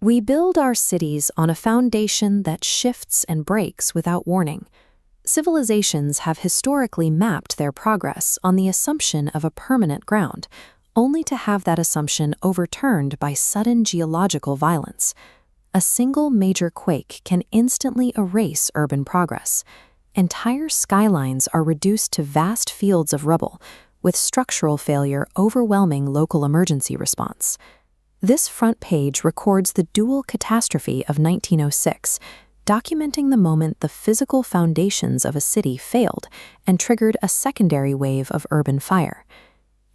We build our cities on a foundation that shifts and breaks without warning. Civilizations have historically mapped their progress on the assumption of a permanent ground, only to have that assumption overturned by sudden geological violence. A single major quake can instantly erase urban progress. Entire skylines are reduced to vast fields of rubble, with structural failure overwhelming local emergency response. This front page records the dual catastrophe of 1906, documenting the moment the physical foundations of a city failed and triggered a secondary wave of urban fire.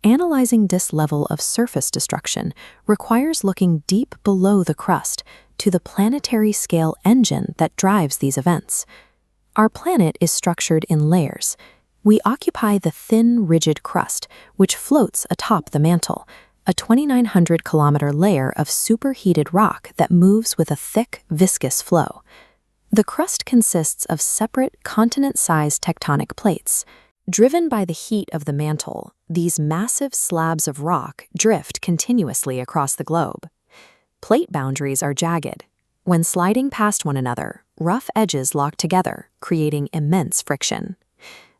Analyzing this level of surface destruction requires looking deep below the crust to the planetary-scale engine that drives these events. Our planet is structured in layers. We occupy the thin, rigid crust, which floats atop the mantle, a 2,900-kilometer layer of superheated rock that moves with a thick, viscous flow. The crust consists of separate, continent-sized tectonic plates. Driven by the heat of the mantle, these massive slabs of rock drift continuously across the globe. Plate boundaries are jagged. When sliding past one another, rough edges lock together, creating immense friction.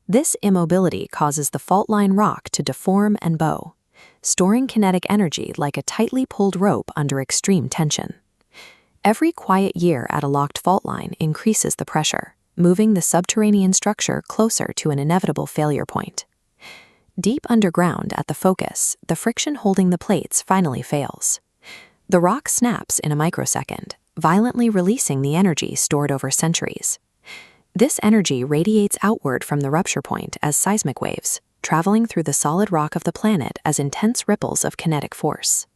This immobility causes the fault line rock to deform and bow, storing kinetic energy like a tightly pulled rope under extreme tension. Every quiet year at a locked fault line increases the pressure, moving the subterranean structure closer to an inevitable failure point. Deep underground at the focus, the friction holding the plates finally fails. The rock snaps in a microsecond, violently releasing the energy stored over centuries. This energy radiates outward from the rupture point as seismic waves, traveling through the solid rock of the planet as intense ripples of kinetic force.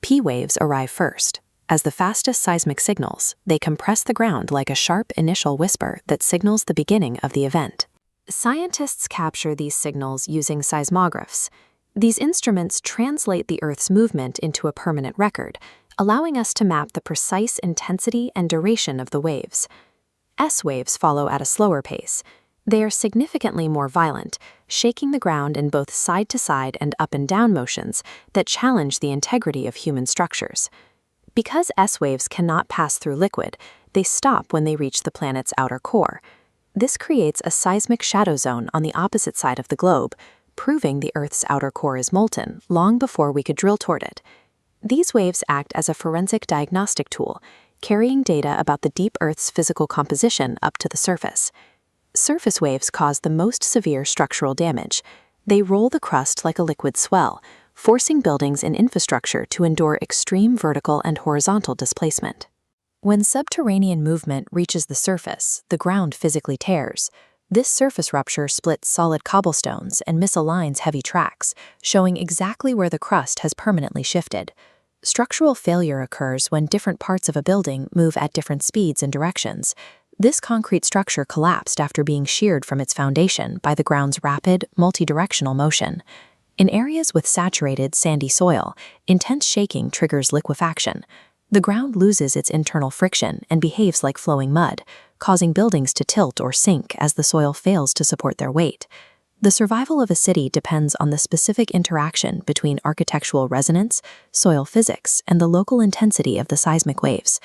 P waves arrive first. As the fastest seismic signals, they compress the ground like a sharp initial whisper that signals the beginning of the event. Scientists capture these signals using seismographs. These instruments translate the Earth's movement into a permanent record, allowing us to map the precise intensity and duration of the waves. S waves follow at a slower pace. They are significantly more violent, shaking the ground in both side-to-side and up-and-down motions that challenge the integrity of human structures. Because S waves cannot pass through liquid, they stop when they reach the planet's outer core. This creates a seismic shadow zone on the opposite side of the globe, proving the Earth's outer core is molten long before we could drill toward it. These waves act as a forensic diagnostic tool, carrying data about the deep Earth's physical composition up to the surface. Surface waves cause the most severe structural damage. They roll the crust like a liquid swell, forcing buildings and infrastructure to endure extreme vertical and horizontal displacement. When subterranean movement reaches the surface, the ground physically tears. This surface rupture splits solid cobblestones and misaligns heavy tracks, showing exactly where the crust has permanently shifted. Structural failure occurs when different parts of a building move at different speeds and directions. This concrete structure collapsed after being sheared from its foundation by the ground's rapid, multidirectional motion. In areas with saturated, sandy soil, intense shaking triggers liquefaction. The ground loses its internal friction and behaves like flowing mud, causing buildings to tilt or sink as the soil fails to support their weight. The survival of a city depends on the specific interaction between architectural resonance, soil physics, and the local intensity of the seismic waves.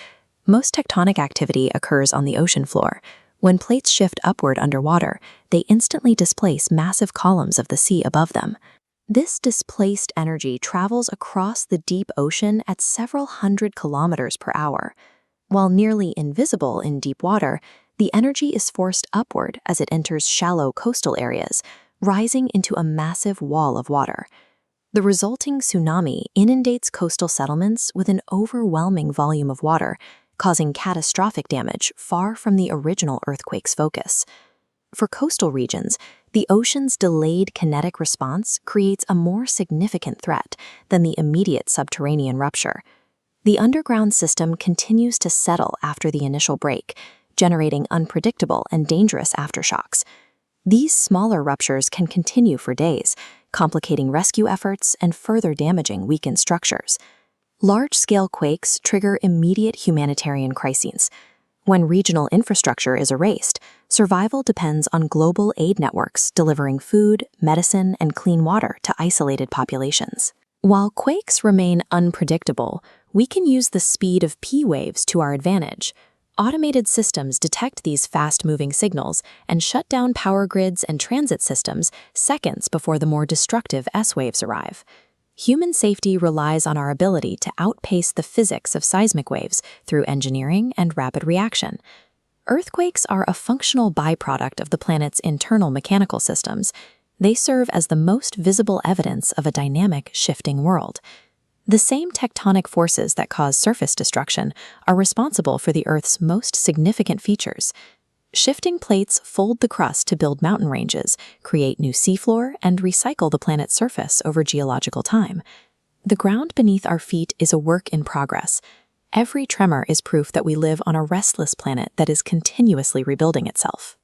Most tectonic activity occurs on the ocean floor. When plates shift upward underwater, they instantly displace massive columns of the sea above them. This displaced energy travels across the deep ocean at several hundred kilometers per hour. While nearly invisible in deep water, the energy is forced upward as it enters shallow coastal areas, rising into a massive wall of water. The resulting tsunami inundates coastal settlements with an overwhelming volume of water, causing catastrophic damage far from the original earthquake's focus. For coastal regions, the ocean's delayed kinetic response creates a more significant threat than the immediate subterranean rupture. The underground system continues to settle after the initial break, generating unpredictable and dangerous aftershocks. These smaller ruptures can continue for days, complicating rescue efforts and further damaging weakened structures. Large-scale quakes trigger immediate humanitarian crises. When regional infrastructure is erased, survival depends on global aid networks delivering food, medicine, and clean water to isolated populations. While quakes remain unpredictable, we can use the speed of P waves to our advantage. Automated systems detect these fast-moving signals and shut down power grids and transit systems seconds before the more destructive S waves arrive. Human safety relies on our ability to outpace the physics of seismic waves through engineering and rapid reaction. Earthquakes are a functional byproduct of the planet's internal mechanical systems. They serve as the most visible evidence of a dynamic, shifting world. The same tectonic forces that cause surface destruction are responsible for the Earth's most significant features. Shifting plates fold the crust to build mountain ranges, create new seafloor, and recycle the planet's surface over geological time. The ground beneath our feet is a work in progress. Every tremor is proof that we live on a restless planet that is continuously rebuilding itself.